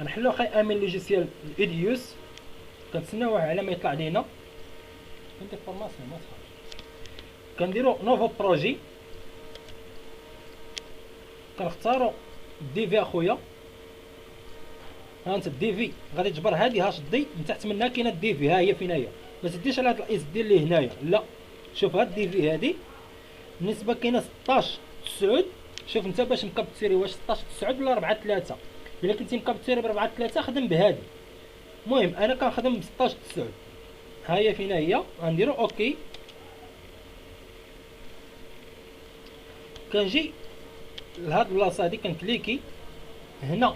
غنحلو اخي امين لوجيسيال ايديوس، كنتسناوه على ما يطلع لينا. انت فورماسيون ما تخافش. كنديرو نوفو بروجي، كنختارو ديفي اخويا. ها انت الديفي غادي تجبر هادي، ها شدي من تحت منها كاينه الديفي، ها هي فين هي. ما تديش على هاد الاس دير ليه هنايا، لا شوف هاد الديفي هادي النسبه كاينه 16 9. شوف انت باش مكابتيري واش 16 9 ولا 4 3. الا كنتي مكابتيري ب 4 3 خدم بهادي. المهم انا كنخدم ب 16 9. ها هي فين هي، غنديرو اوكي. كنجي لهاد البلاصه هادي كنكليكي هنا،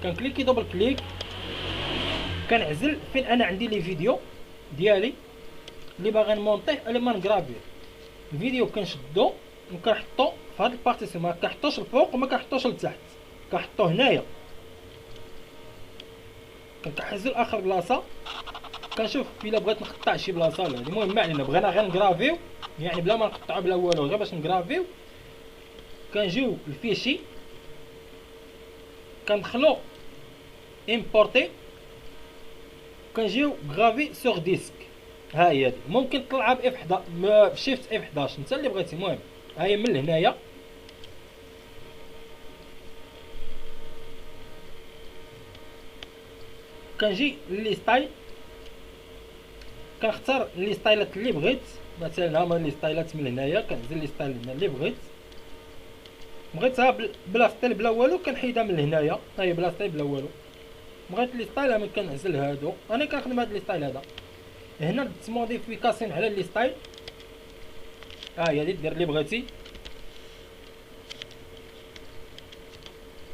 كنكليكي دوبل كليك، كنعزل فين انا عندي لي فيديو ديالي اللي باغي نمونطيه اللي ما نكرافيه. الفيديو كنشدو وكنحطو في هاد البارتيسيون، ما كنحطوش الفوق وما كنحطوش لتحت، كنحطو هنايا. كنحزو لاخر بلاصه، كنشوف الا بغيت نقطع شي بلاصه ولا هادي. المهم ما علينا، بغينا غير نكرافيو يعني بلا ما نقطعو بلا والو، غير باش نكرافيو. كنجيو الفيشي كندخلو امبورتي، كنجيو غافي سوغ ديسك. ها هي هادي، ممكن تطلعها ب اف 11 بشيفت اف 11 انت اللي بغيتي. المهم ها هي من هنايا كنجي لي ستايل، كنختار لي ستايلات اللي بغيت. مثلا هما لي ستايلات من هنايا، كنعزل لي ستايل هنا اللي بغيتها بلا ستايل بلا والو كنحيدها من هنايا. ها هي بلا ستايل بلا والو. بغيت لي ستايل من كنعزل هادو، انا كنخدم هاد لي ستايل هذا. هنا درت موديفيكاسيون على لي ستايل، ها هي دير اللي بغيتي.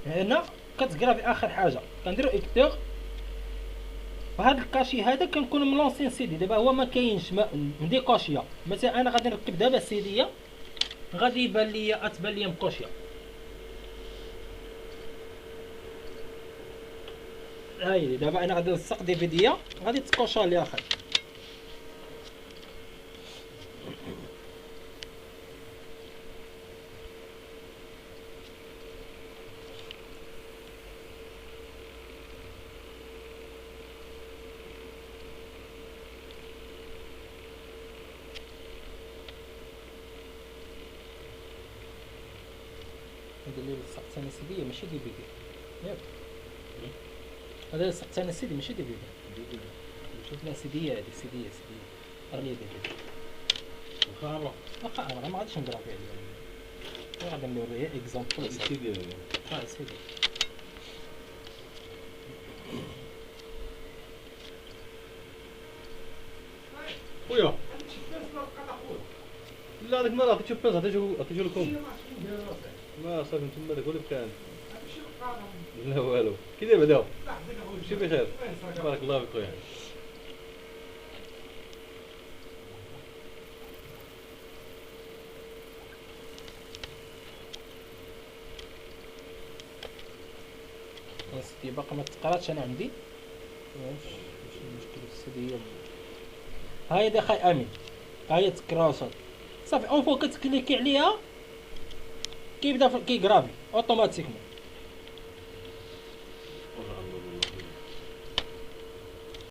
هنا كتكرافي اخر حاجه كنديرو اكتور. وهاد الكاشي هذا كنكون ملونسين سيدي، دابا هو ما كاينش مديكوشيا. مثلا انا غادي نركب دابا السيديه، غادي يبان ليا تبان ليا مكوشيه. هاي دابا انا غادي نلصق دي فيديا غادي تكوشا لي اخي. هذا اللي لصقت انا سيديه ماشي دي فيديو ياك. هذا اللي لصقت انا سيدي ماشي دي فيديو. شوف لا سيديه هذه سيديه راني دير واخا انا ما غاديش نقرا فيها اليوم، غادي نوريه اكزامبل سيدي. سيدي خويا لا هذاك النهار عطيتو بيز عطيتو لكم. ما صافي نتوما داك هو اللي كان. لا والو كي داير بعدا؟ ماشي بخير بارك الله فيك خويا. السيدي باقا ما تقراتش انا عندي. واش المشكل السيديه؟ هاي دي خاي امين، هاي تكراسات صافي اون فوا كتكليكي عليها كيبدا كيكرافي اوتوماتيكمون.